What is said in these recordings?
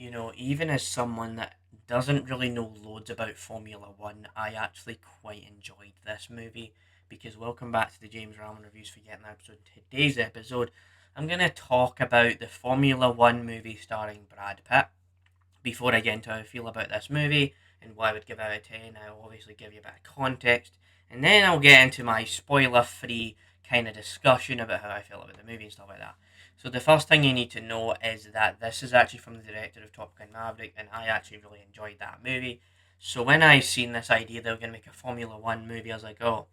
Even as someone that doesn't really know loads about Formula One, I actually quite enjoyed this movie because welcome back to the James Rallman Reviews for yet another episode. In today's episode, I'm going to talk about the Formula One movie starring Brad Pitt. Before I get into how I feel about this movie and what I would give out of 10, I'll obviously give you a bit of context and then I'll get into my spoiler free kind of discussion about how I feel about the movie and stuff like that. So the first thing you need to know is that this is actually from the director of Top Gun Maverick, and I actually really enjoyed that movie. So when I seen this idea they were going to make a Formula One movie, I was like, oh,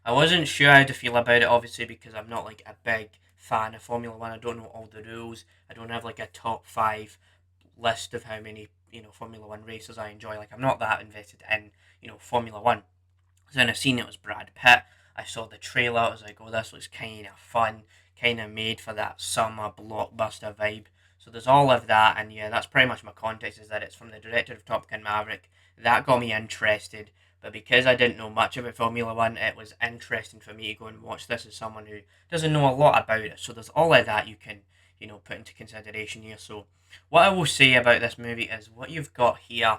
I wasn't sure how to feel about it, obviously, because I'm not like a big fan of Formula One. I don't know all the rules. I don't have like a top five list of how many Formula One races I enjoy. Like I'm not that invested in Formula One. So then I seen it was Brad Pitt. I saw the trailer. I was like, oh, this looks kind of fun, kind of made for that summer blockbuster vibe. So there's all of that, and yeah, that's pretty much my context. Is that it's from the director of Top Gun Maverick. That got me interested. But because I didn't know much about Formula One, it was interesting for me to go and watch this as someone who doesn't know a lot about it. So there's all of that you can, put into consideration here. So what I will say about this movie is what you've got here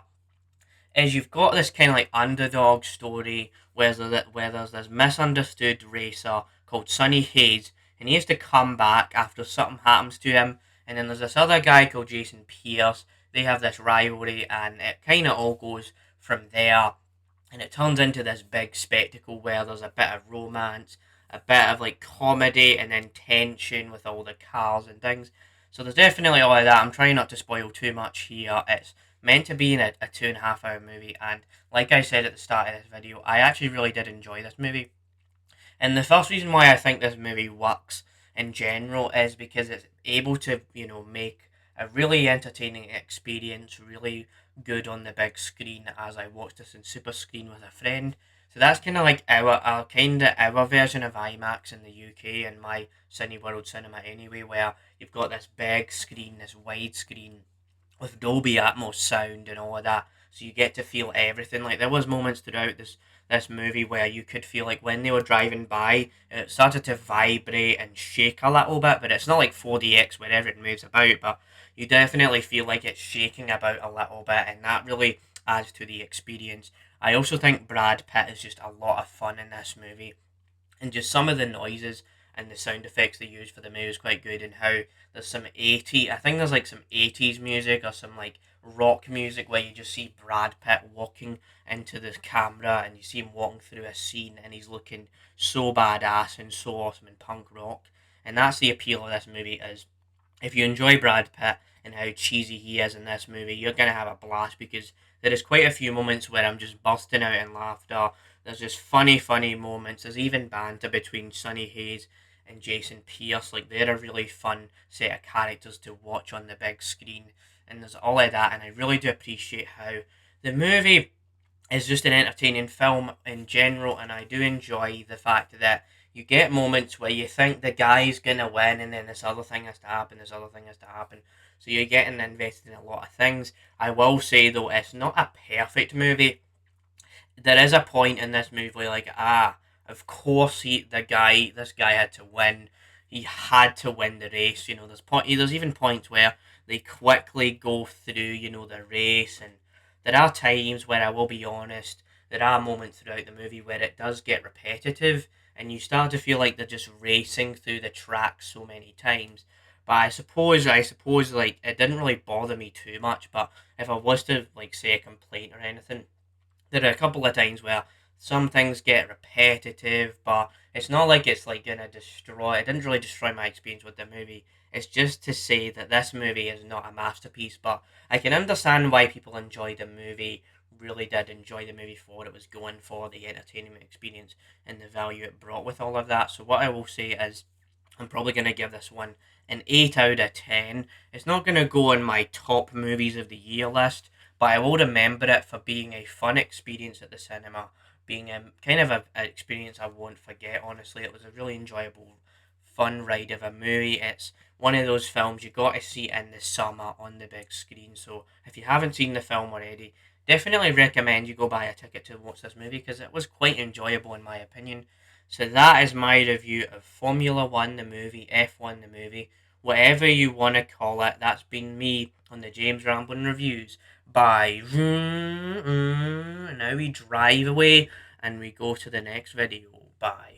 is you've got this kind of like underdog story where there's this misunderstood racer called Sonny Hayes, and he has to come back after something happens to him. And then there's this other guy called Jason Pierce. They have this rivalry, and it kind of all goes from there. And it turns into this big spectacle where there's a bit of romance, a bit of like comedy, and then tension with all the cars and things. So there's definitely all of that. I'm trying not to spoil too much here. It's meant to be in a 2.5 hour movie, and like I said at the start of this video, I actually really did enjoy this movie. And the first reason why I think this movie works in general is because it's able to, make a really entertaining experience, really good on the big screen as I watched this in super screen with a friend. So that's kind of like our version of IMAX in the UK and my Cineworld cinema anyway, where you've got this big screen, this wide screen with Dolby Atmos sound and all of that. So you get to feel everything. Like there was moments throughout this movie where you could feel like when they were driving by, it started to vibrate and shake a little bit. But it's not like 4DX where everything moves about. But you definitely feel like it's shaking about a little bit, and that really adds to the experience. I also think Brad Pitt is just a lot of fun in this movie, and just some of the noises and the sound effects they use for the movie is quite good. And how there's some 80, I think there's like some 80s music or some like rock music where you just see Brad Pitt walking into the camera and you see him walking through a scene and he's looking so badass and so awesome in punk rock. And that's the appeal of this movie, is if you enjoy Brad Pitt and how cheesy he is in this movie, you're gonna have a blast because there is quite a few moments where I'm just bursting out in laughter. There's just funny moments. There's even banter between Sonny Hayes and Jason Pierce. Like they're a really fun set of characters to watch on the big screen, and there's all of that. And I really do appreciate how the movie is just an entertaining film in general, and I do enjoy the fact that you get moments where you think the guy's gonna win, and then this other thing has to happen, this other thing has to happen. So you're getting invested in a lot of things. I will say though, it's not a perfect movie. There is a point in this movie where like, of course this guy had to win. He had to win the race. There's even points where they quickly go through, the race, and there are times where I will be honest, there are moments throughout the movie where it does get repetitive, and you start to feel like they're just racing through the track so many times. But I suppose, like it didn't really bother me too much. But if I was to like say a complaint or anything, there are a couple of times where some things get repetitive, but it's not like it's like gonna destroy. It didn't really destroy my experience with the movie. It's just to say that this movie is not a masterpiece, but I can understand why people enjoy the movie. Really did enjoy the movie for what it was going for, the entertainment experience and the value it brought with all of that. So what I will say is, I'm probably gonna give this one an 8 out of 10. It's not gonna go on my top movies of the year list, but I will remember it for being a fun experience at the cinema, being a kind of an experience I won't forget. Honestly, it was a really enjoyable, fun ride of a movie. It's one of those films you got to see in the summer on the big screen. So if you haven't seen the film already, definitely recommend you go buy a ticket to watch this movie because it was quite enjoyable in my opinion. So that is my review of Formula One, the movie, F1, the movie. whatever you want to call it. That's been me on the James Ramblin' Reviews. Bye. And now we drive away and we go to the next video. Bye.